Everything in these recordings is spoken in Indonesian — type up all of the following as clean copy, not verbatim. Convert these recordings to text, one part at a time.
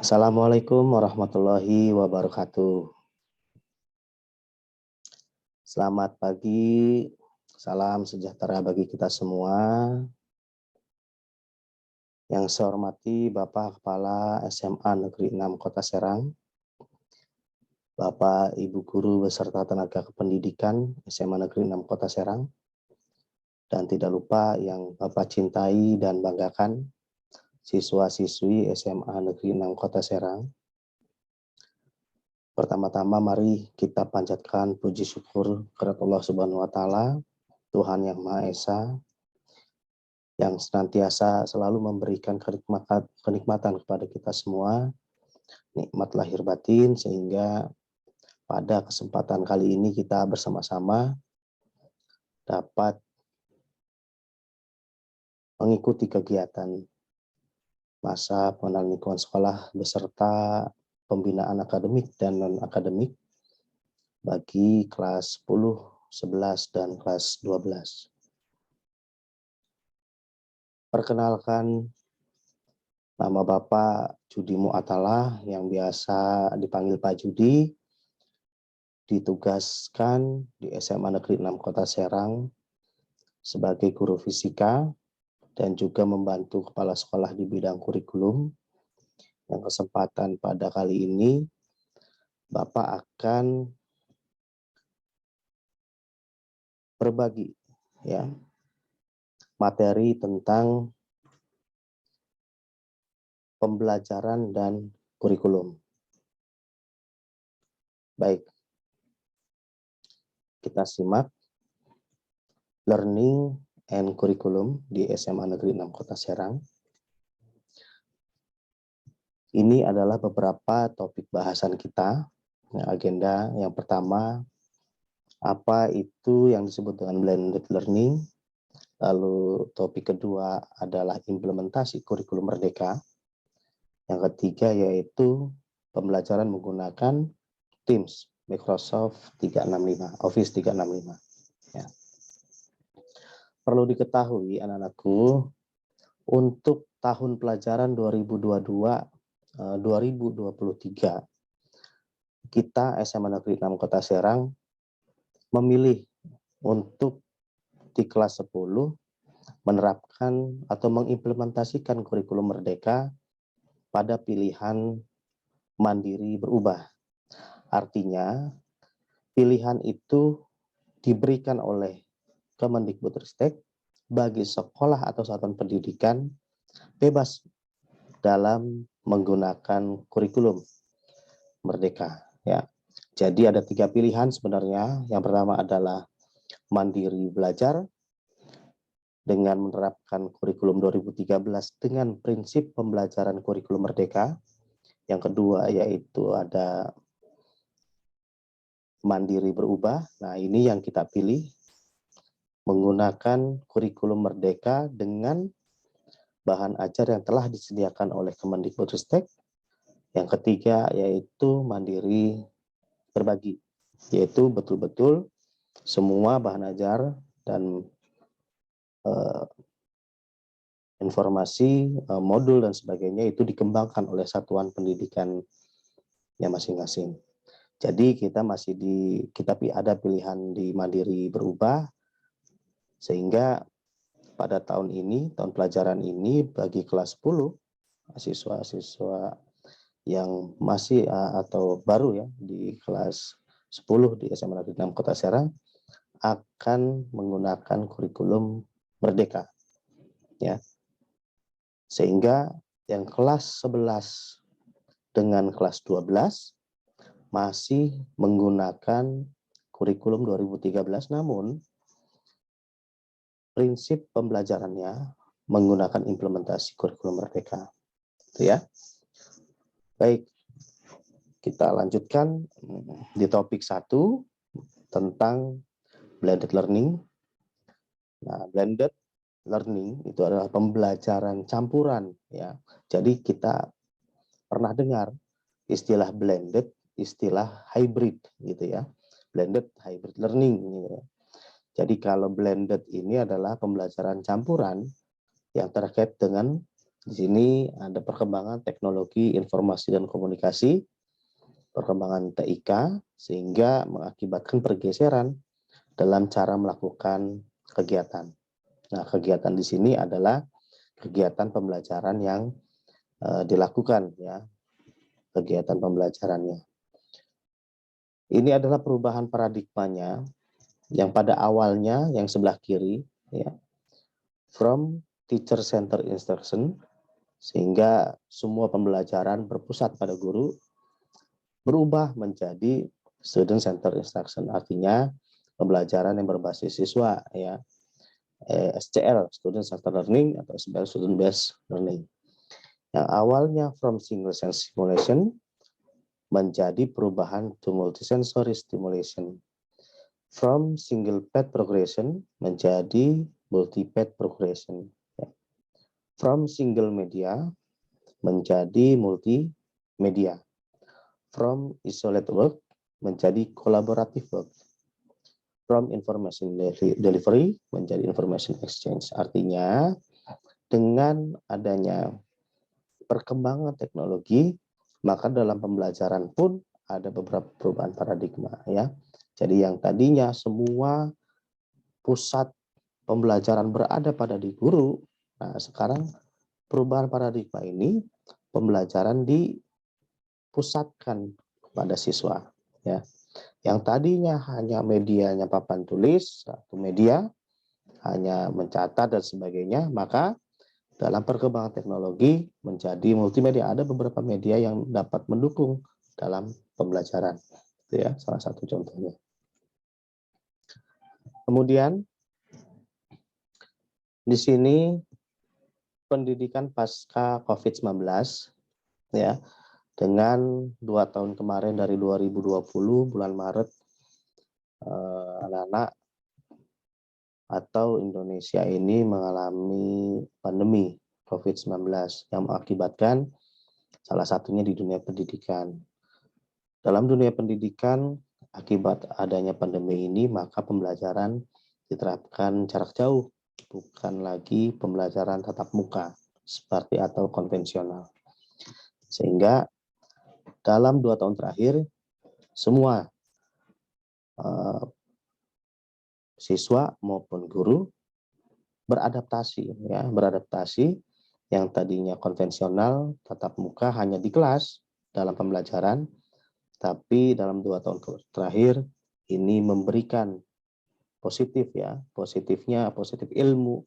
Assalamualaikum warahmatullahi wabarakatuh. Selamat pagi, salam sejahtera bagi kita semua. Yang saya hormati Bapak Kepala SMA Negeri 6 Kota Serang, Bapak Ibu Guru beserta tenaga kependidikan SMA Negeri 6 Kota Serang, dan tidak lupa yang Bapak cintai dan banggakan, siswa-siswi SMA Negeri 6 Kota Serang. Pertama-tama mari kita panjatkan puji syukur kepada Allah Subhanahu wa Ta'ala, Tuhan Yang Maha Esa, yang senantiasa selalu memberikan kenikmatan kepada kita semua, nikmat lahir batin, sehingga pada kesempatan kali ini kita bersama-sama dapat mengikuti kegiatan masa pengenalan lingkungan sekolah beserta pembinaan akademik dan non-akademik bagi kelas 10, 11, dan kelas 12. Perkenalkan, nama Bapak Judi Mu'atalah yang biasa dipanggil Pak Judi, ditugaskan di SMA Negeri 6 Kota Serang sebagai guru fisika dan juga membantu kepala sekolah di bidang kurikulum. Yang kesempatan pada kali ini, Bapak akan berbagi materi tentang pembelajaran dan kurikulum. Baik, kita simak learning and curriculum di SMA Negeri 6 Kota Serang. Ini adalah beberapa topik bahasan kita. Agenda yang pertama, apa itu yang disebut dengan blended learning. Lalu topik kedua adalah implementasi kurikulum merdeka. Yang ketiga yaitu pembelajaran menggunakan Teams, Microsoft 365, Office 365. Ya. Perlu diketahui anak-anakku, untuk tahun pelajaran 2022-2023, kita SMA Negeri 6 Kota Serang memilih untuk di kelas 10 menerapkan atau mengimplementasikan kurikulum merdeka pada pilihan mandiri berubah. Artinya, pilihan itu diberikan oleh Kemendikbudristek bagi sekolah atau satuan pendidikan bebas dalam menggunakan kurikulum merdeka. Ya. Jadi ada 3 pilihan sebenarnya. Yang pertama adalah mandiri belajar dengan menerapkan kurikulum 2013 dengan prinsip pembelajaran kurikulum merdeka. Yang kedua yaitu ada mandiri berubah. Nah, ini yang kita pilih, menggunakan kurikulum merdeka dengan bahan ajar yang telah disediakan oleh Kemendikbudristek. Yang ketiga yaitu mandiri berbagi, yaitu betul-betul semua bahan ajar dan informasi, modul dan sebagainya itu dikembangkan oleh satuan pendidikannya masing-masing. Jadi kita masih ada pilihan di mandiri berubah, sehingga pada tahun ini, tahun pelajaran ini bagi kelas 10, siswa-siswa yang masih atau baru ya di kelas 10 di SMA Negeri 6 Kota Serang akan menggunakan kurikulum merdeka. Ya. Sehingga yang kelas 11 dengan kelas 12 masih menggunakan kurikulum 2013, namun prinsip pembelajarannya menggunakan implementasi kurikulum merdeka. Itu ya. Baik, kita lanjutkan di topik 1 tentang blended learning. Nah, blended learning itu adalah pembelajaran campuran ya. Jadi kita pernah dengar istilah blended, istilah hybrid gitu ya. Blended hybrid learning gitu. Jadi kalau blended ini adalah pembelajaran campuran yang terkait dengan Di sini ada perkembangan teknologi informasi dan komunikasi, perkembangan TIK, sehingga mengakibatkan pergeseran dalam cara melakukan kegiatan. Nah, kegiatan di sini adalah kegiatan pembelajaran yang dilakukan, ya, kegiatan pembelajarannya. Ini adalah perubahan paradigmanya yang pada awalnya yang sebelah kiri, ya, from teacher center instruction, sehingga semua pembelajaran berpusat pada guru, berubah menjadi student center instruction, artinya pembelajaran yang berbasis siswa, ya, SCL, student center learning, atau SBL, student based learning. Yang awalnya from single sense stimulation menjadi perubahan to multisensory stimulation. From single path progression menjadi multi-path progression. From single media menjadi multimedia. From isolate work menjadi collaborative work. From information delivery menjadi information exchange. Artinya, dengan adanya perkembangan teknologi, maka dalam pembelajaran pun ada beberapa perubahan paradigma, ya. Jadi yang tadinya semua pusat pembelajaran berada pada di guru, nah sekarang perubahan paradigma ini pembelajaran dipusatkan kepada siswa, ya. Yang tadinya hanya medianya papan tulis atau media, hanya mencatat dan sebagainya, maka dalam perkembangan teknologi menjadi multimedia. Ada beberapa media yang dapat mendukung dalam pembelajaran. Itu ya, salah satu contohnya. Kemudian di sini pendidikan pasca COVID-19, ya, dengan 2 tahun kemarin dari 2020 bulan Maret, anak-anak atau Indonesia ini mengalami pandemi COVID-19 yang mengakibatkan salah satunya di dunia pendidikan. Dalam dunia pendidikan, akibat adanya pandemi ini, maka pembelajaran diterapkan jarak jauh, bukan lagi pembelajaran tatap muka seperti atau konvensional. Sehingga dalam 2 tahun terakhir, semua siswa maupun guru beradaptasi, ya, beradaptasi. Yang tadinya konvensional tatap muka hanya di kelas dalam pembelajaran, tapi dalam 2 tahun terakhir ini memberikan positif, ya, positif ilmu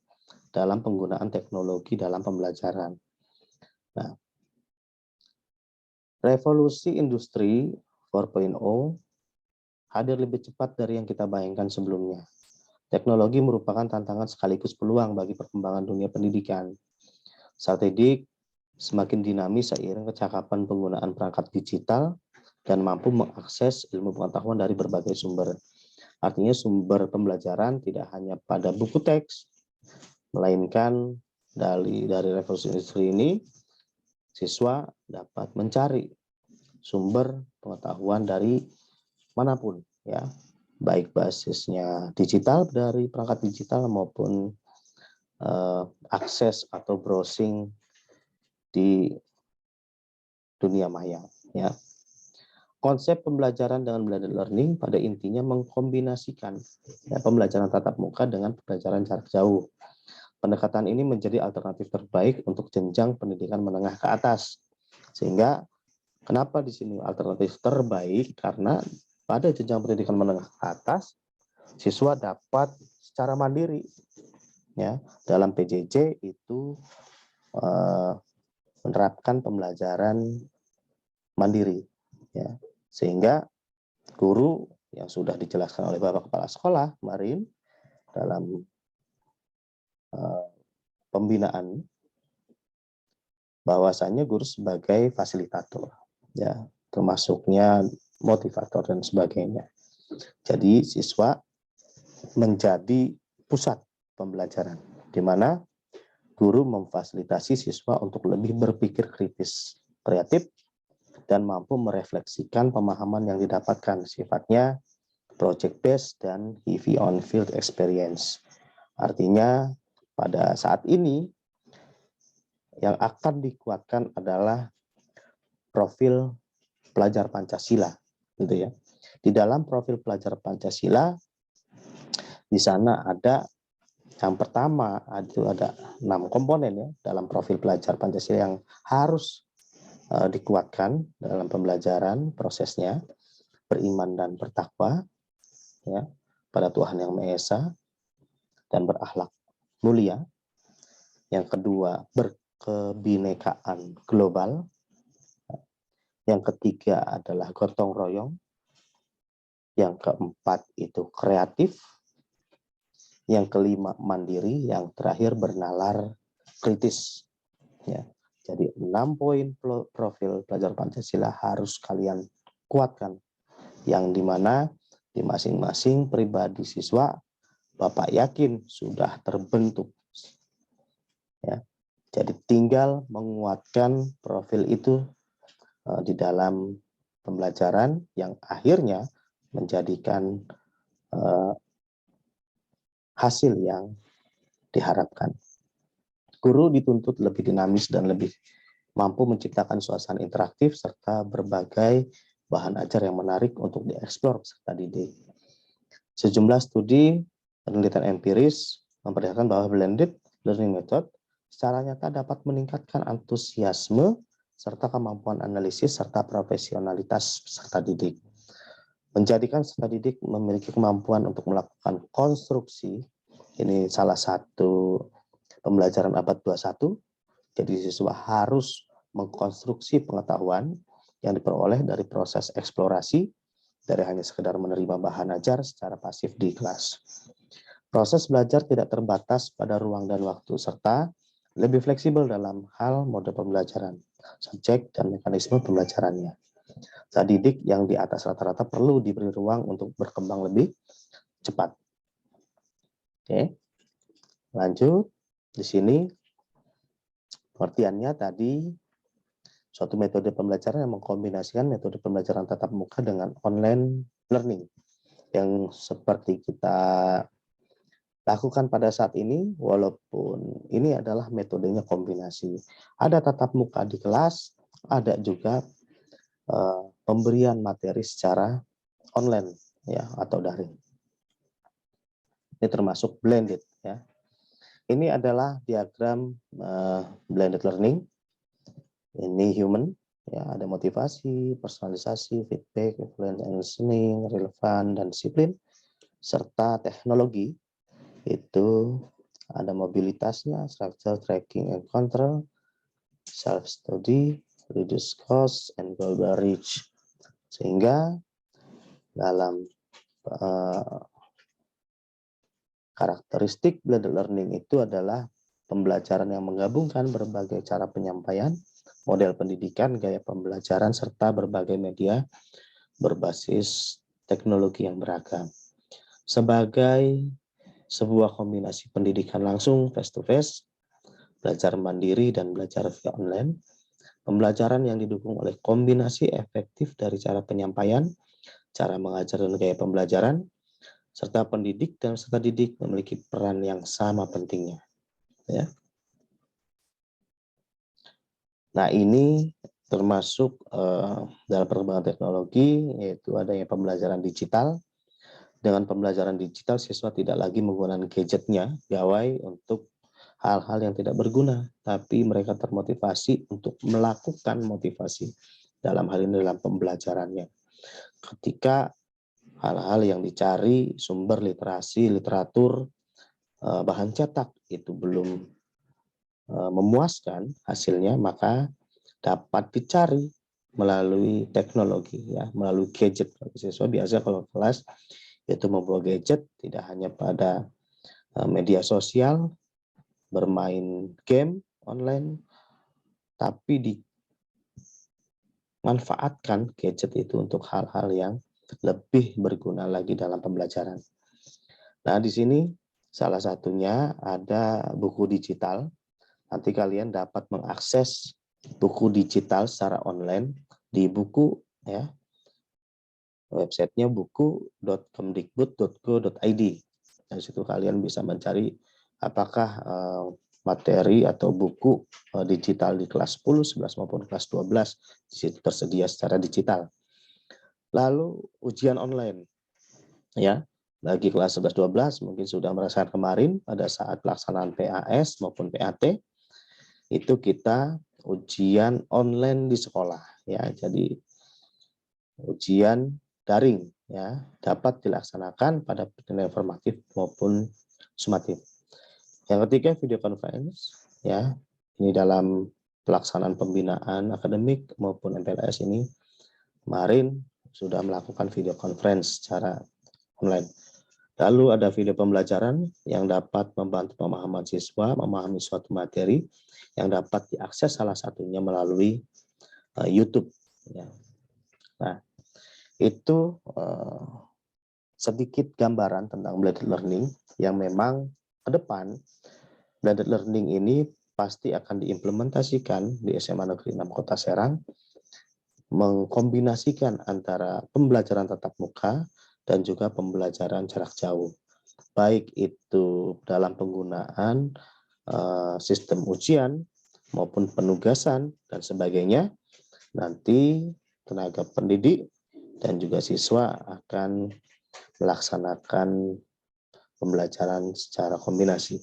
dalam penggunaan teknologi dalam pembelajaran. Nah, revolusi industri 4.0 hadir lebih cepat dari yang kita bayangkan sebelumnya. Teknologi merupakan tantangan sekaligus peluang bagi perkembangan dunia pendidikan. Saat ini semakin dinamis seiring kecakapan penggunaan perangkat digital dan mampu mengakses ilmu pengetahuan dari berbagai sumber. Artinya sumber pembelajaran tidak hanya pada buku teks, melainkan dari revolusi industri ini, siswa dapat mencari sumber pengetahuan dari manapun, ya, baik basisnya digital dari perangkat digital maupun akses atau browsing di dunia maya, ya. Konsep pembelajaran dengan blended learning pada intinya mengkombinasikan, ya, pembelajaran tatap muka dengan pembelajaran jarak jauh. Pendekatan ini menjadi alternatif terbaik untuk jenjang pendidikan menengah ke atas. Sehingga kenapa di sini alternatif terbaik? Karena pada jenjang pendidikan menengah ke atas, siswa dapat secara mandiri, ya, dalam PJJ itu menerapkan pembelajaran mandiri, ya, sehingga guru yang sudah dijelaskan oleh Bapak Kepala Sekolah kemarin dalam pembinaan, bahwasannya guru sebagai fasilitator, ya, termasuknya motivator dan sebagainya. Jadi siswa menjadi pusat pembelajaran, di mana guru memfasilitasi siswa untuk lebih berpikir kritis, kreatif, dan mampu merefleksikan pemahaman yang didapatkan, sifatnya project based dan heavy on field experience. Artinya pada saat ini Yang akan dikuatkan adalah profil pelajar Pancasila, gitu ya. Di dalam profil pelajar Pancasila, di sana ada yang pertama itu ada 6 komponen ya dalam profil pelajar Pancasila yang harus dikuatkan dalam pembelajaran prosesnya: beriman dan bertakwa ya pada Tuhan Yang Maha Esa dan berakhlak mulia. Yang kedua, berkebinekaan global. Yang ketiga adalah gotong royong. Yang keempat itu kreatif. Yang kelima mandiri. Yang terakhir bernalar kritis. Ya. Jadi 6 poin profil pelajar Pancasila harus kalian kuatkan. Yang dimana di masing-masing pribadi siswa Bapak yakin sudah terbentuk. Ya. Jadi tinggal menguatkan profil itu di dalam pembelajaran yang akhirnya menjadikan hasil yang diharapkan. Guru dituntut lebih dinamis dan lebih mampu menciptakan suasana interaktif serta berbagai bahan ajar yang menarik untuk dieksplor peserta didik. Sejumlah studi penelitian empiris memperlihatkan bahwa blended learning method secara nyata dapat meningkatkan antusiasme serta kemampuan analisis serta profesionalitas peserta didik. Menjadikan peserta didik memiliki kemampuan untuk melakukan konstruksi, ini salah satu pembelajaran abad 21, jadi siswa harus mengkonstruksi pengetahuan yang diperoleh dari proses eksplorasi, dari hanya sekedar menerima bahan ajar secara pasif di kelas. Proses belajar tidak terbatas pada ruang dan waktu, serta lebih fleksibel dalam hal mode pembelajaran, subjek, dan mekanisme pembelajarannya. Peserta didik yang di atas rata-rata perlu diberi ruang untuk berkembang lebih cepat. Oke, lanjut. Di sini pengertiannya tadi, suatu metode pembelajaran yang mengkombinasikan metode pembelajaran tatap muka dengan online learning. Yang seperti kita lakukan pada saat ini, walaupun ini adalah metodenya kombinasi. Ada tatap muka di kelas, ada juga pemberian materi secara online ya atau daring. Ini termasuk blended ya. Ini adalah diagram blended learning. Ini human ya, ada motivasi, personalisasi, feedback, influence and listening, relevan dan disiplin, serta teknologi. Itu ada mobilitasnya, structure, tracking, and control, self-study, reduce cost, and global reach. Sehingga dalam karakteristik blended learning itu adalah pembelajaran yang menggabungkan berbagai cara penyampaian, model pendidikan, gaya pembelajaran, serta berbagai media berbasis teknologi yang beragam. Sebagai sebuah kombinasi pendidikan langsung face-to-face, belajar mandiri dan belajar via online, pembelajaran yang didukung oleh kombinasi efektif dari cara penyampaian, cara mengajar dan gaya pembelajaran, serta pendidik dan peserta didik memiliki peran yang sama pentingnya. Ya. Nah ini termasuk dalam perkembangan teknologi, yaitu adanya pembelajaran digital. Dengan pembelajaran digital, siswa tidak lagi menggunakan gadgetnya, gawai untuk hal-hal yang tidak berguna, tapi mereka termotivasi untuk melakukan motivasi dalam hal ini dalam pembelajarannya. Ketika hal-hal yang dicari, sumber literasi, literatur, bahan cetak itu belum memuaskan hasilnya, maka dapat dicari melalui teknologi, ya, melalui gadget. Siswa biasa kalau kelas itu membawa gadget, tidak hanya pada media sosial, bermain game online, tapi dimanfaatkan gadget itu untuk hal-hal yang lebih berguna lagi dalam pembelajaran. Nah, di sini salah satunya ada buku digital. Nanti kalian dapat mengakses buku digital secara online di buku ya. Websitenya buku.kemdikbud.go.id. Dari situ kalian bisa mencari apakah materi atau buku digital di kelas 10, 11 maupun kelas 12 di situ tersedia secara digital. Lalu ujian online, ya, bagi kelas 11 12 mungkin sudah merasakan kemarin pada saat pelaksanaan PAS maupun PAT itu kita ujian online di sekolah, ya. Jadi ujian daring, ya, dapat dilaksanakan pada penilaian formatif maupun sumatif. Yang ketiga, video conference, ya. Ini dalam pelaksanaan pembinaan akademik maupun MPLS ini kemarin sudah melakukan video conference secara online. Lalu ada video pembelajaran yang dapat membantu pemahaman siswa memahami suatu materi yang dapat diakses salah satunya melalui YouTube. Ya. Nah, itu sedikit gambaran tentang blended learning yang memang ke depan blended learning ini pasti akan diimplementasikan di SMA Negeri 6 Kota Serang, mengkombinasikan antara pembelajaran tatap muka dan juga pembelajaran jarak jauh. Baik itu dalam penggunaan sistem ujian maupun penugasan dan sebagainya, nanti tenaga pendidik dan juga siswa akan melaksanakan pembelajaran secara kombinasi,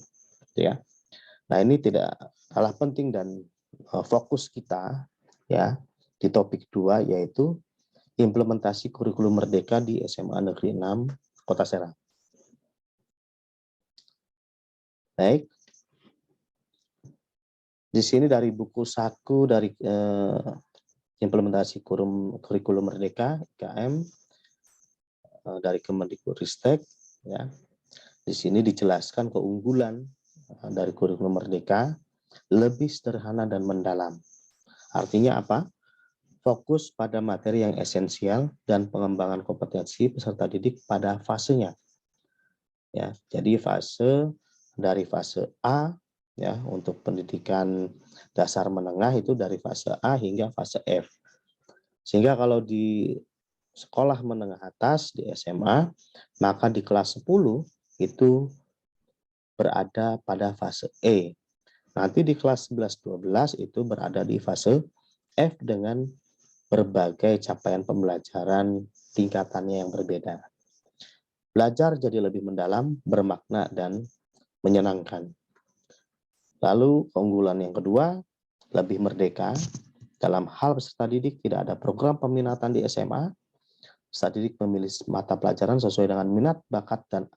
ya. Nah, ini tidak kalah penting dan fokus kita, ya, di topik 2 yaitu implementasi kurikulum merdeka di SMA Negeri 6 Kota Serang. Baik. Di sini dari buku saku dari implementasi kurikulum merdeka IKM dari Kemendikbudristek, ya. Di sini dijelaskan keunggulan dari kurikulum merdeka lebih sederhana dan mendalam. Artinya apa? Fokus pada materi yang esensial dan pengembangan kompetensi peserta didik pada fasenya. Ya, jadi dari fase A, ya, untuk pendidikan dasar menengah itu dari fase A hingga fase F. Sehingga kalau di sekolah menengah atas di SMA, maka di kelas 10 itu berada pada fase E. Nanti di kelas 11-12 itu berada di fase F dengan berbagai capaian pembelajaran tingkatannya yang berbeda. Belajar jadi lebih mendalam, bermakna, dan menyenangkan. Lalu keunggulan yang kedua, lebih merdeka. Dalam hal peserta didik tidak ada program peminatan di SMA. Peserta didik memilih mata pelajaran sesuai dengan minat, bakat, dan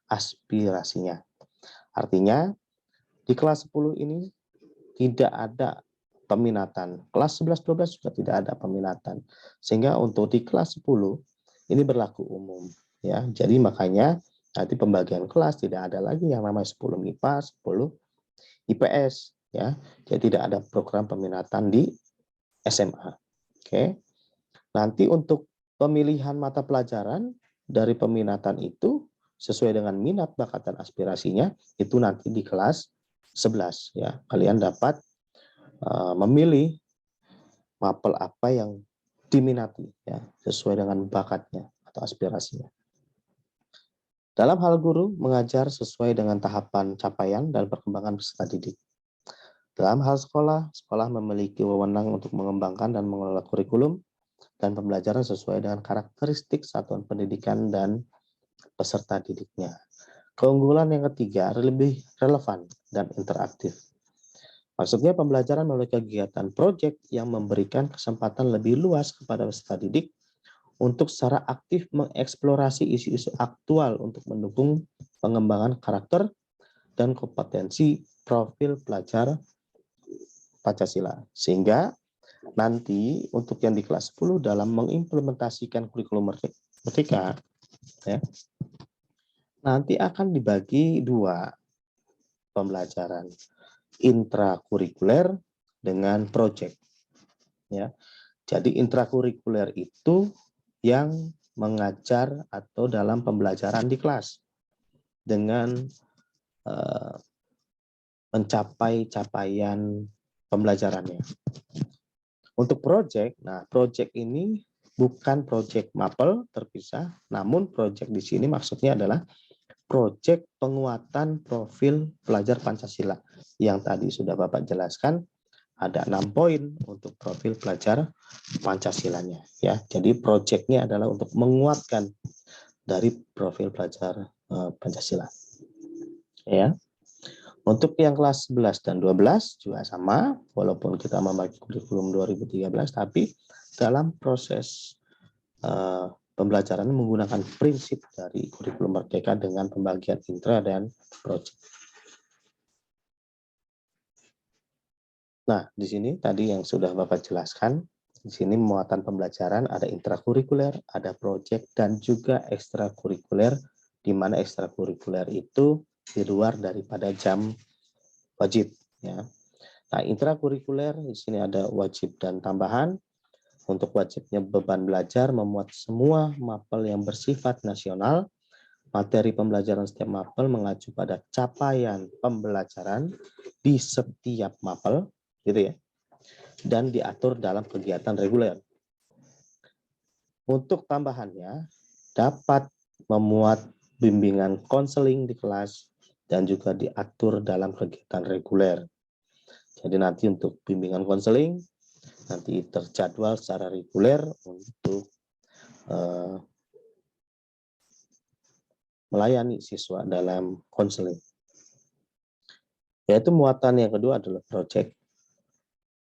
aspirasinya. Artinya, di kelas 10 ini tidak ada peminatan. Kelas 11-12 juga tidak ada peminatan. Sehingga untuk di kelas 10 ini berlaku umum. Ya, jadi makanya nanti pembagian kelas tidak ada lagi yang namanya 10 MIPA, 10 IPS. Ya, jadi tidak ada program peminatan di SMA. Oke. Nanti untuk pemilihan mata pelajaran dari peminatan itu sesuai dengan minat, bakat, dan aspirasinya itu nanti di kelas 11. Ya, kalian dapat memilih mapel apa yang diminati, ya, sesuai dengan bakatnya atau aspirasinya. Dalam hal guru mengajar sesuai dengan tahapan capaian dan perkembangan peserta didik. Dalam hal sekolah, sekolah memiliki wewenang untuk mengembangkan dan mengelola kurikulum dan pembelajaran sesuai dengan karakteristik satuan pendidikan dan peserta didiknya. Keunggulan yang ketiga, lebih relevan dan interaktif. Maksudnya pembelajaran melalui kegiatan proyek yang memberikan kesempatan lebih luas kepada peserta didik untuk secara aktif mengeksplorasi isu-isu aktual untuk mendukung pengembangan karakter dan kompetensi profil pelajar Pancasila. Sehingga nanti untuk yang di kelas 10 dalam mengimplementasikan kurikulum merdeka, ya, nanti akan dibagi dua pembelajaran, intrakurikuler dengan proyek. Ya. Jadi intrakurikuler itu yang mengajar atau dalam pembelajaran di kelas dengan mencapai capaian pembelajarannya. Untuk proyek, nah proyek ini bukan proyek mapel terpisah, namun proyek di sini maksudnya adalah proyek penguatan profil pelajar Pancasila. yang tadi sudah Bapak jelaskan, ada 6 poin untuk profil pelajar Pancasilanya ya. Jadi proyeknya adalah untuk menguatkan dari profil pelajar Pancasila. Ya. Untuk yang kelas 11 dan 12 juga sama, walaupun kita memakai kurikulum 2013, tapi dalam proses pembelajaran menggunakan prinsip dari kurikulum Merdeka dengan pembagian intra dan proyek. Nah, di sini tadi yang sudah Bapak jelaskan, di sini muatan pembelajaran ada intrakurikuler, ada proyek, dan juga ekstrakurikuler, di mana ekstrakurikuler itu di luar daripada jam wajib. Ya. Nah, intrakurikuler di sini ada wajib dan tambahan. Untuk wajibnya beban belajar memuat semua mapel yang bersifat nasional. Materi pembelajaran setiap mapel mengacu pada capaian pembelajaran di setiap mapel, gitu ya, dan diatur dalam kegiatan reguler. Untuk tambahannya dapat memuat bimbingan konseling di kelas dan juga diatur dalam kegiatan reguler. Jadi nanti untuk bimbingan konseling nanti terjadwal secara reguler untuk melayani siswa dalam konseling. Yaitu muatan yang kedua adalah proyek.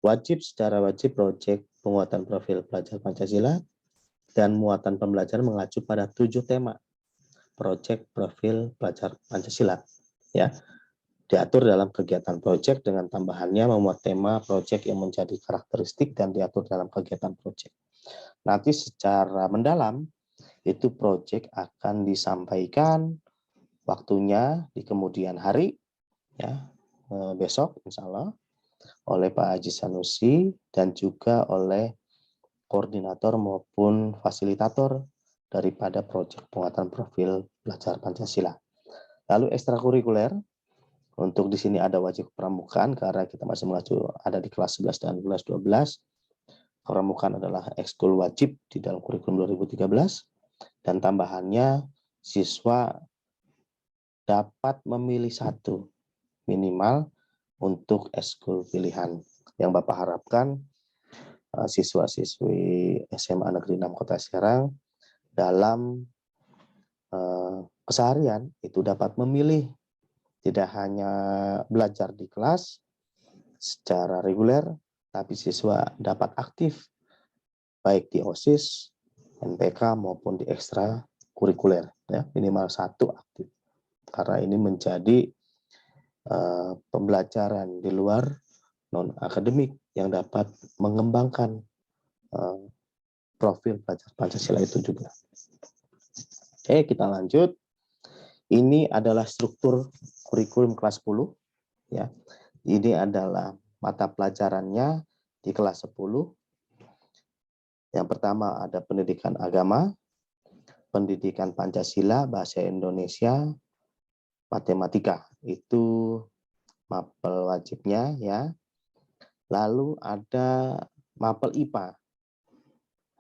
Wajib secara wajib proyek penguatan profil pelajar Pancasila dan muatan pembelajaran mengacu pada 7 tema proyek profil pelajar Pancasila. Ya, diatur dalam kegiatan proyek dengan tambahannya memuat tema proyek yang menjadi karakteristik dan diatur dalam kegiatan proyek. Nanti secara mendalam itu proyek akan disampaikan waktunya di kemudian hari, ya, besok insya Allah oleh Pak Haji Sanusi dan juga oleh koordinator maupun fasilitator daripada proyek penguatan profil pelajar Pancasila. Lalu ekstrakurikuler, untuk di sini ada wajib pramukaan karena kita masih mengacu ada di kelas 11 dan kelas 12. Pramukaan adalah ekskul wajib di dalam kurikulum 2013 dan tambahannya siswa dapat memilih satu minimal untuk ekskul pilihan. Yang Bapak harapkan siswa-siswi SMA Negeri 6 Kota Serang dalam keseharian itu dapat memilih, tidak hanya belajar di kelas secara reguler, tapi siswa dapat aktif baik di OSIS, MPK maupun di ekstra kurikuler, ya, minimal satu aktif. Karena ini menjadi pembelajaran di luar non akademik yang dapat mengembangkan profil pelajar Pancasila itu juga. Oke, kita lanjut. Ini adalah struktur kurikulum kelas 10. Ya. Ini adalah mata pelajarannya di kelas 10. Yang pertama ada pendidikan agama, pendidikan Pancasila, bahasa Indonesia, matematika. Itu mapel wajibnya ya. Lalu ada mapel IPA.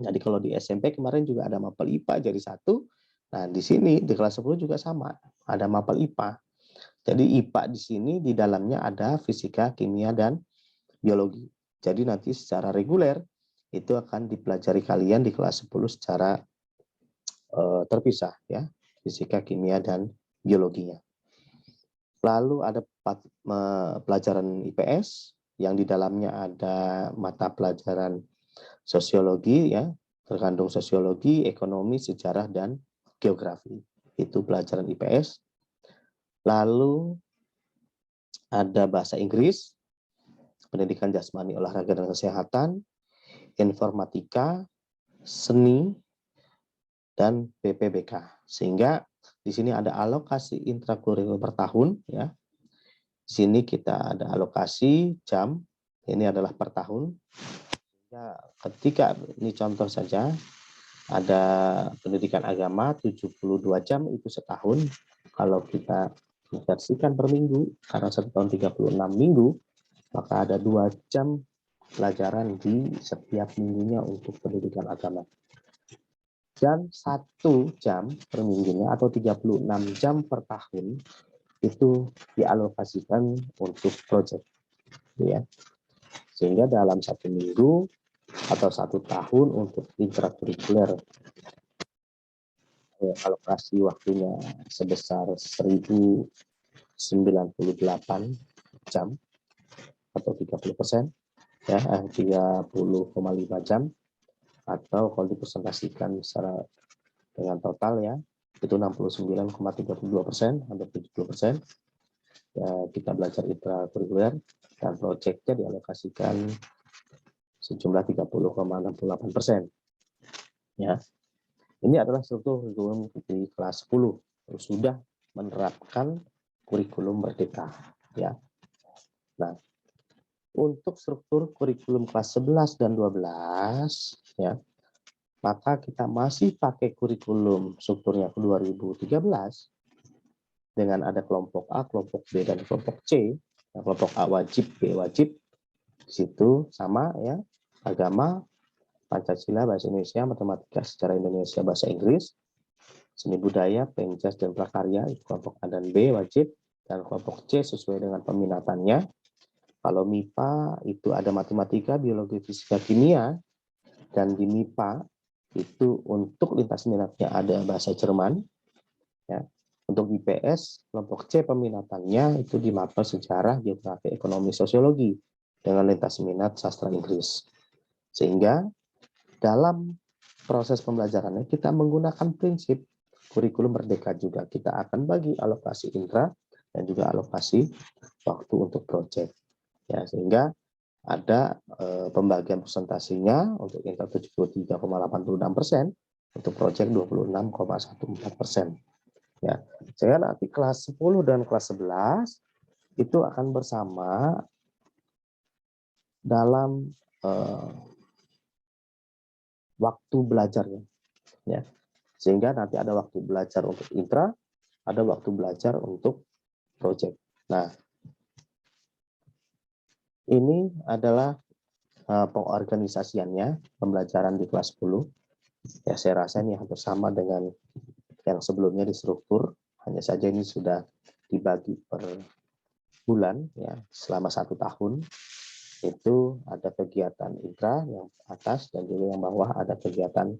Jadi kalau di SMP kemarin juga ada mapel IPA jadi satu. Nah, di sini di kelas 10 juga sama, ada mapel IPA. Jadi IPA di sini di dalamnya ada fisika, kimia, dan biologi. Jadi nanti secara reguler itu akan dipelajari kalian di kelas 10 secara terpisah ya, fisika, kimia, dan biologinya. Lalu ada pelajaran IPS yang di dalamnya ada mata pelajaran sosiologi ya, terkandung sosiologi, ekonomi, sejarah, dan geografi. Itu pelajaran IPS. Lalu ada bahasa Inggris, pendidikan jasmani, olahraga, dan kesehatan, informatika, seni, dan PPBK. Sehingga di sini ada alokasi intrakurikuler per tahun ya. Di sini kita ada alokasi jam, ini adalah per tahun. Ya, ketika ini contoh saja ada pendidikan agama 72 jam itu setahun. Kalau kita konversikan per minggu karena satu tahun 36 minggu, maka ada 2 jam pelajaran di setiap minggunya untuk pendidikan agama. Dan 1 jam per minggunya atau 36 jam per tahun itu dialokasikan untuk proyek, ya. Sehingga dalam 1 minggu atau 1 tahun untuk intrakurikuler, alokasi waktunya sebesar 1098 jam atau 30%, ya, 30,5 jam, atau kalau dipresentasikan secara dengan total, ya, itu 69,32%, hampir 70%. Ya, kita belajar intrakurikuler dan proyeknya dialokasikan sejumlah 30,68%. Ya, ini adalah struktur kurikulum di kelas 10, sudah menerapkan kurikulum merdeka. Ya, nah, untuk struktur kurikulum kelas 11 dan 12, ya, maka kita masih pakai kurikulum strukturnya ke 2013 dengan ada kelompok A, kelompok B, dan kelompok C. Nah, kelompok A wajib, B wajib. Di situ sama, ya, agama, Pancasila, bahasa Indonesia, matematika, sejarah Indonesia, bahasa Inggris, seni budaya, penjas, dan prakarya, itu kelompok A dan B wajib, dan kelompok C sesuai dengan peminatannya. Kalau MIPA itu ada matematika, biologi, fisika, kimia, dan di MIPA itu untuk lintas minatnya ada bahasa Jerman. Ya. Untuk IPS, kelompok C peminatannya itu di mata sejarah, geografi, ekonomi, sosiologi, dengan lintas minat sastra Inggris. Sehingga dalam proses pembelajarannya kita menggunakan prinsip kurikulum merdeka juga. Kita akan bagi alokasi intra dan juga alokasi waktu untuk proyek. Ya, sehingga ada pembagian presentasinya untuk intra 73,86%, untuk proyek 26,14%. Ya, sehingga nanti kelas 10 dan kelas 11 itu akan bersama dalam waktu belajarnya. Ya, sehingga nanti ada waktu belajar untuk intra, ada waktu belajar untuk proyek. Nah, ini adalah pengorganisasiannya, pembelajaran di kelas 10. Ya, saya rasa ini hampir sama dengan yang sebelumnya di struktur, hanya saja ini sudah dibagi per bulan, ya, selama 1 tahun. Itu ada kegiatan intra yang atas dan juga yang bawah ada kegiatan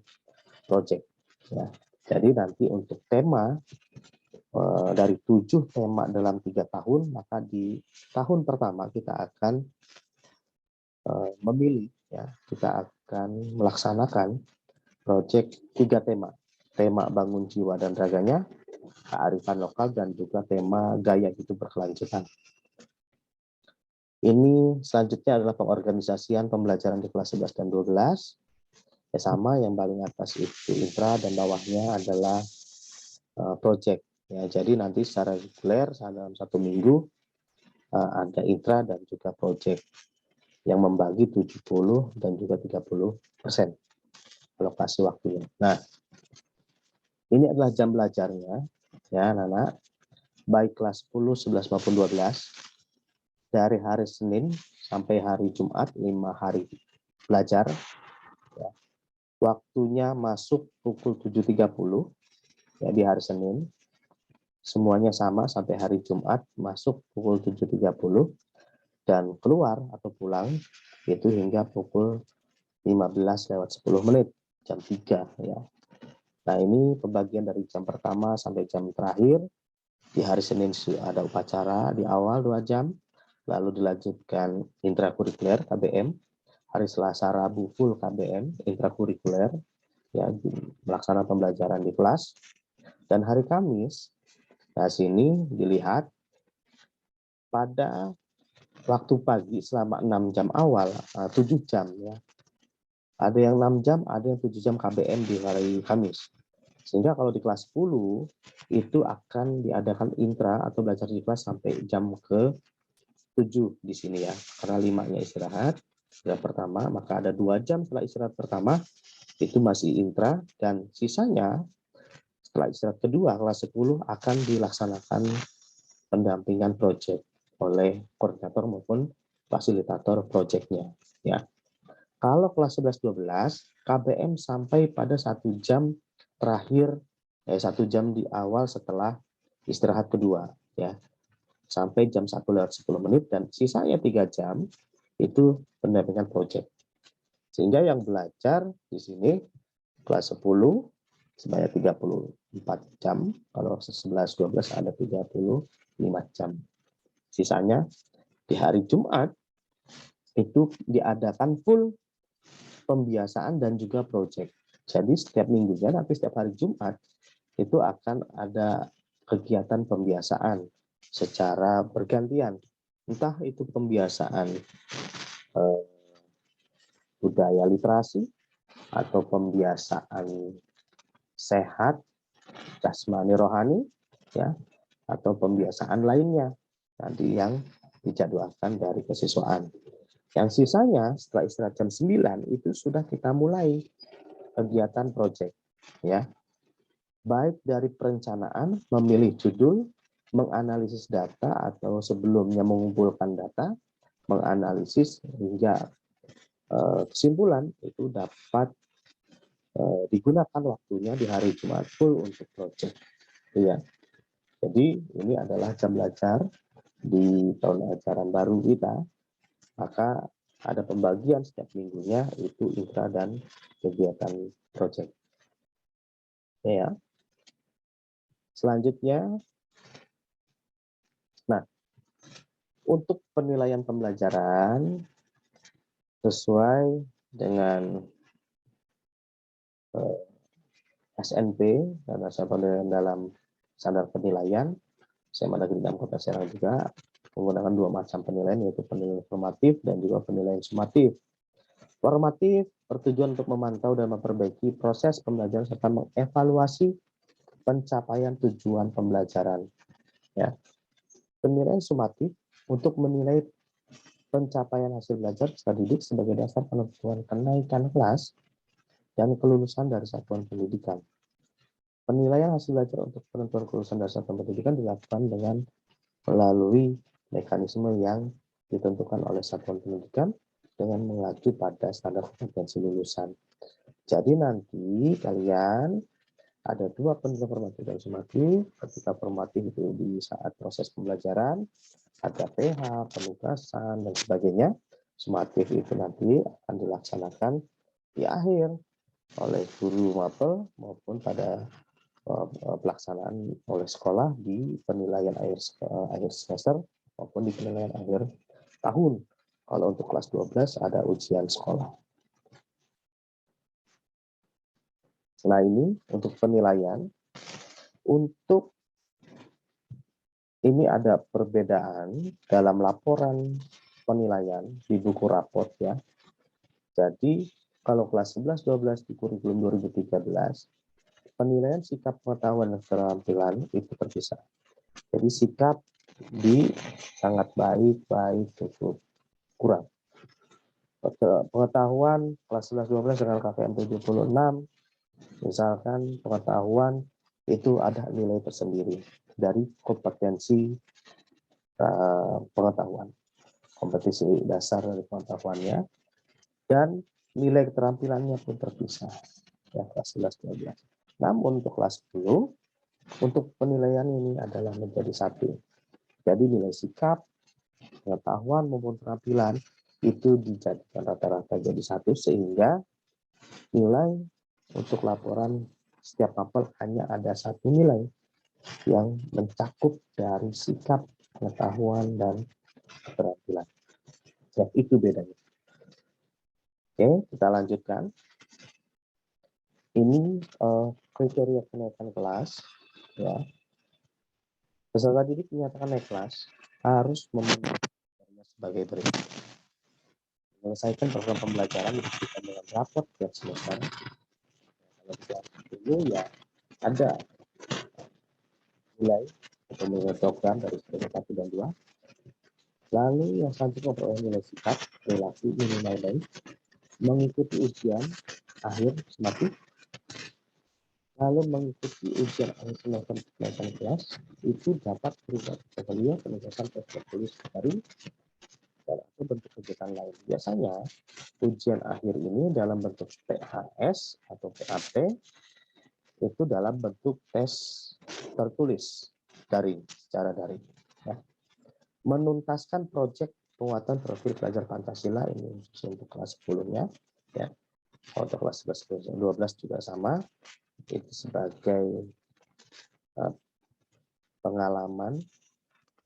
proyek. Ya, jadi nanti untuk tema dari 7 tema dalam 3 tahun, maka di tahun pertama kita akan memilih, ya, kita akan melaksanakan proyek 3 tema. Tema bangun jiwa dan raganya, kearifan lokal, dan juga tema gaya hidup berkelanjutan. Ini selanjutnya adalah pengorganisasian pembelajaran di kelas 11 dan 12. Ya, sama, yang paling atas itu intra dan bawahnya adalah proyek. Ya, jadi nanti secara reguler dalam 1 minggu ada intra dan juga proyek yang membagi 70 dan juga 30% alokasi waktunya. Nah, ini adalah jam belajarnya, ya, anak-anak, baik kelas 10, 11, maupun 12, dari hari Senin sampai hari Jumat, 5 hari belajar. Ya. Waktunya masuk pukul 7.30, ya, di hari Senin. Semuanya sama sampai hari Jumat, masuk pukul 7.30, dan keluar atau pulang itu hingga pukul 15:10, jam 3, ya. Nah, ini pembagian dari jam pertama sampai jam terakhir. Di hari Senin ada upacara di awal 2 jam, lalu dilanjutkan intrakurikuler KBM. Hari Selasa, Rabu full KBM intrakurikuler, ya, melaksanakan pembelajaran di kelas. Dan hari Kamis, nah sini dilihat pada waktu pagi selama 6 jam awal, 7 jam, ya. Ada yang 6 jam, ada yang 7 jam KBM di hari Kamis. Sehingga kalau di kelas 10 itu akan diadakan intra atau belajar di kelas sampai jam ke-7 di sini, ya. Karena 5-nya istirahat pertama, maka ada 2 jam setelah istirahat pertama itu masih intra, dan sisanya setelah istirahat kedua kelas 10 akan dilaksanakan pendampingan proyek oleh koordinator maupun fasilitator proyeknya, ya. Kalau kelas 11-12 KBM sampai pada 1 jam terakhir, 1 jam di awal setelah istirahat kedua. ya, sampai jam 1:10, dan sisanya 3 jam itu pendampingan proyek. Sehingga yang belajar di sini kelas 10 sebanyak 34 jam, kalau 11 12 ada 35 jam. Sisanya di hari Jumat itu diadakan full pembiasaan dan juga proyek. Jadi setiap minggunya, nanti setiap hari Jumat itu akan ada kegiatan pembiasaan secara bergantian. Entah itu pembiasaan budaya literasi, atau pembiasaan sehat, jasmani rohani, ya, atau pembiasaan lainnya nanti yang dijadwalkan dari kesiswaan. Yang sisanya setelah istirahat jam 9 itu sudah kita mulai kegiatan proyek, ya. Baik dari perencanaan, memilih judul, menganalisis data atau sebelumnya mengumpulkan data, menganalisis hingga kesimpulan itu dapat digunakan waktunya di hari Jumat full untuk proyek. Ya. Jadi ini adalah jam belajar di tahun ajaran baru kita, maka ada pembagian setiap minggunya itu intra dan kegiatan proyek. Ya. Selanjutnya, nah, untuk penilaian pembelajaran sesuai dengan SNP dan hasil penilaian dalam standar penilaian, SMA Negeri 6 Kota Serang juga menggunakan 2 macam penilaian, yaitu penilaian formatif dan juga penilaian sumatif. Formatif bertujuan untuk memantau dan memperbaiki proses pembelajaran serta mengevaluasi pencapaian tujuan pembelajaran. Ya. Penilaian sumatif untuk menilai pencapaian hasil belajar peserta didik sebagai dasar penentuan kenaikan kelas dan kelulusan dari satuan pendidikan. Penilaian hasil belajar untuk penentuan kelulusan dari satuan pendidikan dilakukan dengan melalui mekanisme yang ditentukan oleh satuan pendidikan dengan mengacu pada standar kompetensi lulusan. Jadi nanti kalian ada 2 penilaian formatif dan sumatif. Ketika formatif itu di saat proses pembelajaran, ada PH, penugasan, dan sebagainya. Sumatif itu nanti akan dilaksanakan di akhir oleh guru mapel maupun pada pelaksanaan oleh sekolah di penilaian akhir semester maupun di penilaian akhir tahun. Kalau untuk kelas 12 ada ujian sekolah. Nah, ini untuk penilaian. Untuk ini ada perbedaan dalam laporan penilaian di buku raport, ya. Jadi kalau kelas 11 12 di kurikulum 2013, penilaian sikap pengetahuan dan keterampilan itu terpisah. Jadi sikap di sangat baik, cukup, kurang. Pengetahuan kelas 11 12 dengan KPM 76, misalkan pengetahuan itu ada nilai tersendiri dari kompetensi pengetahuan, kompetensi dasar dari pengetahuannya, dan nilai keterampilannya pun terpisah, ya, kelas 11 12. Namun untuk kelas 10, untuk penilaian ini adalah menjadi satu. Jadi nilai sikap, pengetahuan maupun keterampilan itu dijadikan rata-rata jadi satu, sehingga nilai untuk laporan setiap mapel hanya ada satu nilai yang mencakup dari sikap, pengetahuan, dan keterampilan. Ya, itu bedanya. Oke, kita lanjutkan. Ini kriteria kenaikan kelas, ya. Peserta didik dinyatakan naik kelas harus memenuhi sebagai berikut: menyelesaikan program pembelajaran dibuktikan dengan raport tiap semester. Kalau kelas dulu, ya, ada nilai atau nilai program dari semester 1 dan 2. Lalu yang selanjutnya memperoleh nilai sikap, relasi, nilai, mengikuti ujian akhir sumatif, lalu mengikuti ujian akhir semester kenaikan kelas itu dapat berupa portofolio, penugasan tulis baru, dan atau bentuk kegiatan lain. Biasanya ujian akhir ini dalam bentuk PHS atau PAT itu dalam bentuk tes tertulis. daring, secara daring. Ya. Menuntaskan proyek penguatan profil pelajar Pancasila ini untuk kelas 10-nya. Ya. Untuk kelas 11, 12 juga sama. Itu sebagai pengalaman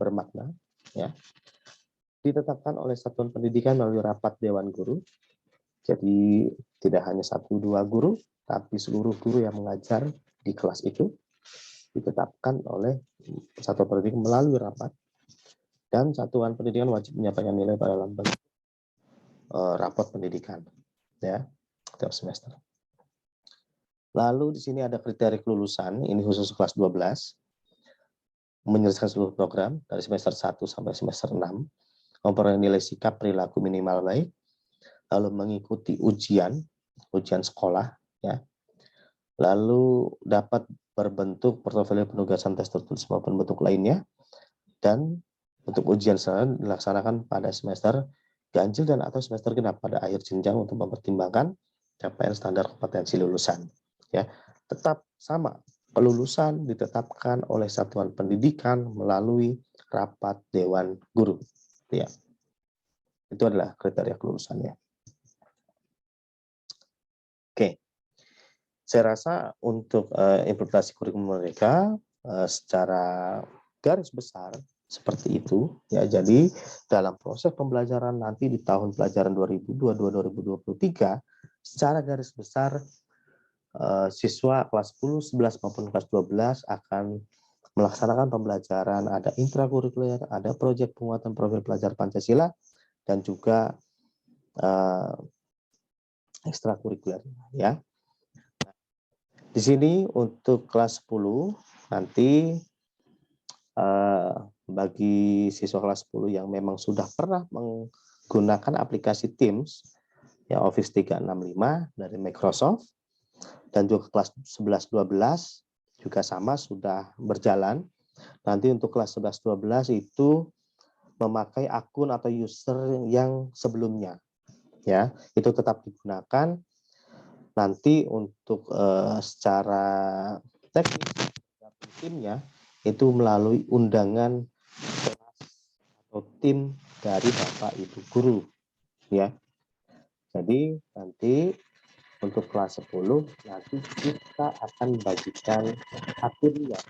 bermakna. Ya. Ditetapkan oleh satuan pendidikan melalui rapat Dewan Guru. Jadi tidak hanya 1-2 guru, tapi seluruh guru yang mengajar di kelas itu ditetapkan oleh satuan pendidikan melalui rapat, dan satuan pendidikan wajib menyampaikan nilai pada dalam bentuk raport pendidikan ya setiap semester. Lalu di sini ada kriteria kelulusan, ini khusus kelas 12, menyelesaikan seluruh program dari semester 1 sampai semester 6, memperoleh nilai sikap perilaku minimal baik, lalu mengikuti ujian sekolah ya. Lalu dapat berbentuk portofolio penugasan tes tertulis maupun bentuk lainnya, dan untuk ujian dilaksanakan pada semester ganjil dan atau semester genap pada akhir jenjang untuk mempertimbangkan capaian standar kompetensi lulusan. Ya, tetap sama, kelulusan ditetapkan oleh satuan pendidikan melalui rapat Dewan Guru. Ya, itu adalah kriteria kelulusannya. Oke, saya rasa untuk implementasi kurikulum mereka secara garis besar seperti itu ya. Jadi dalam proses pembelajaran nanti di tahun pelajaran 2022-2023 secara garis besar siswa kelas 10, 11 maupun kelas 12 akan melaksanakan pembelajaran, ada intrakurikuler, ada proyek penguatan profil pelajar Pancasila, dan juga ekstrakurikuler ya. Di sini untuk kelas 10 nanti bagi siswa kelas 10 yang memang sudah pernah menggunakan aplikasi Teams ya, Office 365 dari Microsoft, dan juga kelas 11-12 juga sama sudah berjalan. Nanti untuk kelas 11-12 itu memakai akun atau user yang sebelumnya ya, itu tetap digunakan. Nanti untuk secara teknis timnya itu melalui undangan kelas atau tim dari Bapak Ibu guru ya. Jadi nanti untuk kelas 10 nanti kita akan bagikan akunnya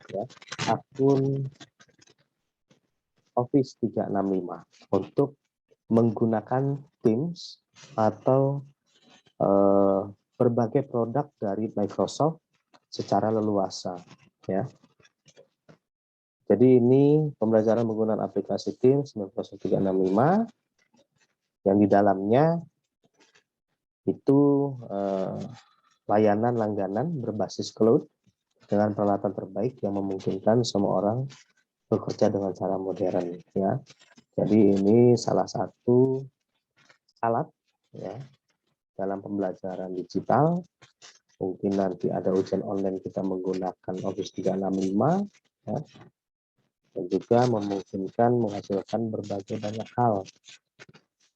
ya, akun Office 365 untuk menggunakan Teams atau berbagai produk dari Microsoft secara leluasa ya. Jadi ini pembelajaran menggunakan aplikasi Teams Microsoft 365 yang di dalamnya itu layanan langganan berbasis cloud dengan peralatan terbaik yang memungkinkan semua orang bekerja dengan cara modern ya. Jadi ini salah satu alat ya dalam pembelajaran digital. Mungkin nanti ada ujian online kita menggunakan Office 365 ya. Dan juga memungkinkan menghasilkan berbagai banyak hal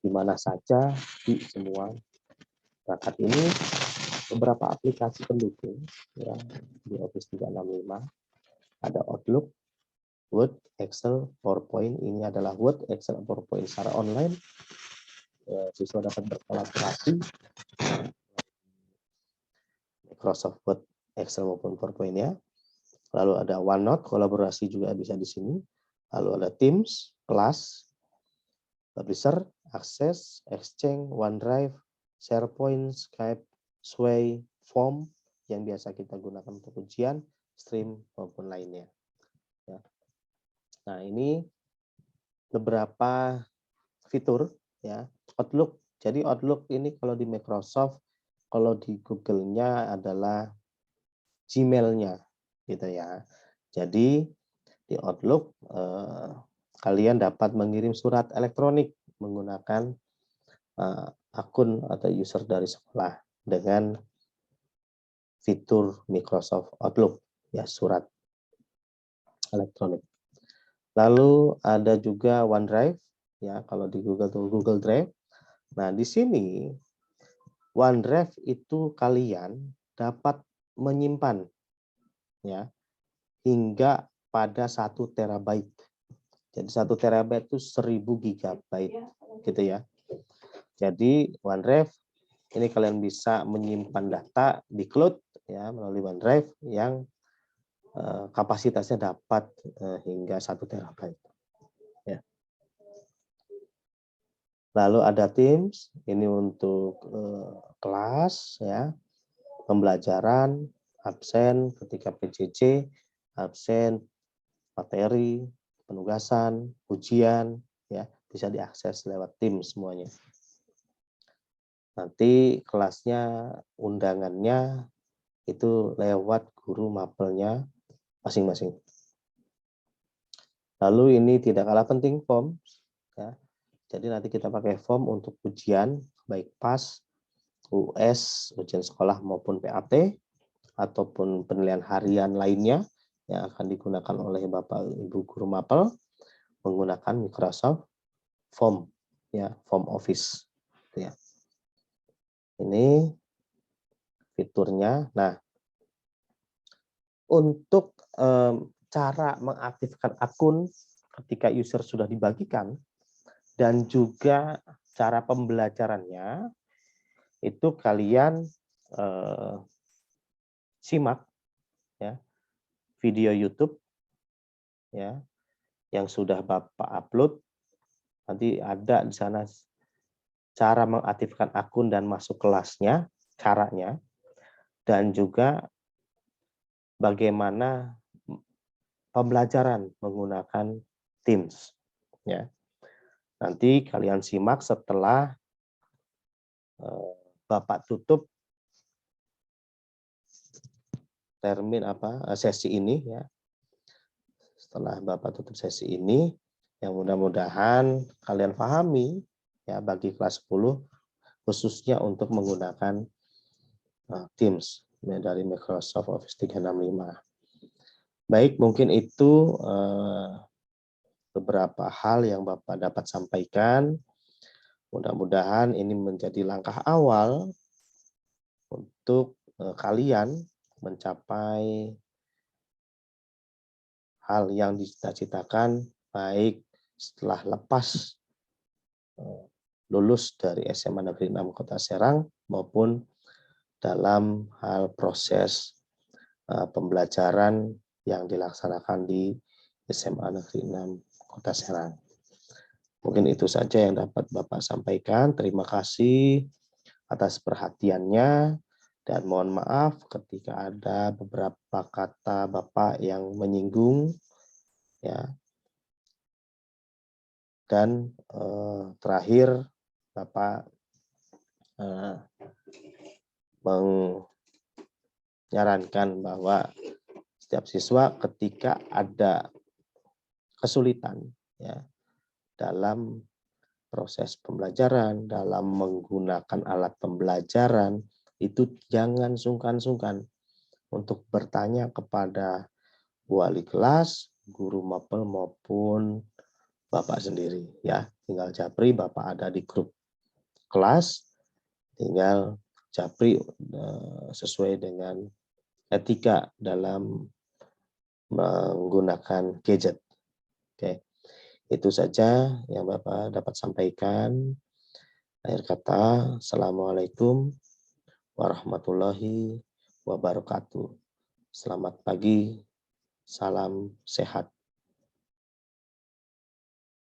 di mana saja di semua perangkat ini. Beberapa aplikasi pendukung ya, di Office 365 ada Outlook, Word, Excel, PowerPoint. Ini adalah Word, Excel, PowerPoint secara online. Siswa dapat berkolaborasi Microsoft Word, Excel maupun PowerPoint ya. Lalu ada OneNote, kolaborasi juga bisa di sini. Lalu ada Teams, Plus, Publisher, Access, Exchange, OneDrive, SharePoint, Skype, Sway, Form yang biasa kita gunakan untuk ujian, Stream maupun lainnya. Ya. Nah ini beberapa fitur ya Outlook. Jadi Outlook ini kalau di Microsoft, kalau di Google-nya adalah Gmail-nya gitu ya. Jadi di Outlook kalian dapat mengirim surat elektronik menggunakan akun atau user dari sekolah dengan fitur Microsoft Outlook ya, surat elektronik. Lalu ada juga OneDrive ya, kalau di Google tuh Google Drive. Nah, di sini OneDrive itu kalian dapat menyimpan ya hingga pada 1 terabyte. Jadi 1 terabyte itu 1000 gigabyte gitu ya. Jadi OneDrive ini kalian bisa menyimpan data di cloud ya melalui OneDrive yang kapasitasnya dapat hingga 1 terabyte. Ya. Lalu ada Teams, ini untuk kelas ya, pembelajaran, absen ketika PJJ, absen, materi, penugasan, ujian ya, bisa diakses lewat Teams semuanya. Nanti kelasnya, undangannya itu lewat guru mapelnya masing-masing. Lalu ini tidak kalah penting form ya. Jadi nanti kita pakai form untuk ujian baik PAS, US, ujian sekolah maupun PAT ataupun penilaian harian lainnya yang akan digunakan oleh Bapak Ibu guru mapel menggunakan Microsoft Form ya, Form Office ya. Ini fiturnya. Nah, untuk cara mengaktifkan akun ketika user sudah dibagikan dan juga cara pembelajarannya itu kalian simak ya video YouTube ya yang sudah Bapak upload. Nanti ada di sana cara mengaktifkan akun dan masuk kelasnya, caranya, dan juga bagaimana pembelajaran menggunakan Teams ya. Nanti kalian simak setelah Bapak tutup sesi ini ya. Setelah Bapak tutup sesi ini, yang mudah-mudahan kalian pahami ya bagi kelas 10 khususnya untuk menggunakan Teams ya, dari Microsoft Office 365. Baik, mungkin itu beberapa hal yang Bapak dapat sampaikan. Mudah-mudahan ini menjadi langkah awal untuk kalian mencapai hal yang dicita-citakan baik setelah lepas lulus dari SMA Negeri 6 Kota Serang maupun dalam hal proses pembelajaran yang dilaksanakan di SMA Negeri 6 Kota Serang. Mungkin itu saja yang dapat Bapak sampaikan. Terima kasih atas perhatiannya dan mohon maaf ketika ada beberapa kata Bapak yang menyinggung ya. Dan terakhir Bapak menyarankan bahwa setiap siswa ketika ada kesulitan ya dalam proses pembelajaran, dalam menggunakan alat pembelajaran, itu jangan sungkan-sungkan untuk bertanya kepada wali kelas, guru mapel maupun Bapak sendiri ya. Tinggal japri Bapak ada di grup kelas, tinggal japri sesuai dengan etika dalam menggunakan gadget. Oke. Itu saja yang Bapak dapat sampaikan. Akhir kata, Assalamualaikum warahmatullahi wabarakatuh. Selamat pagi, salam sehat.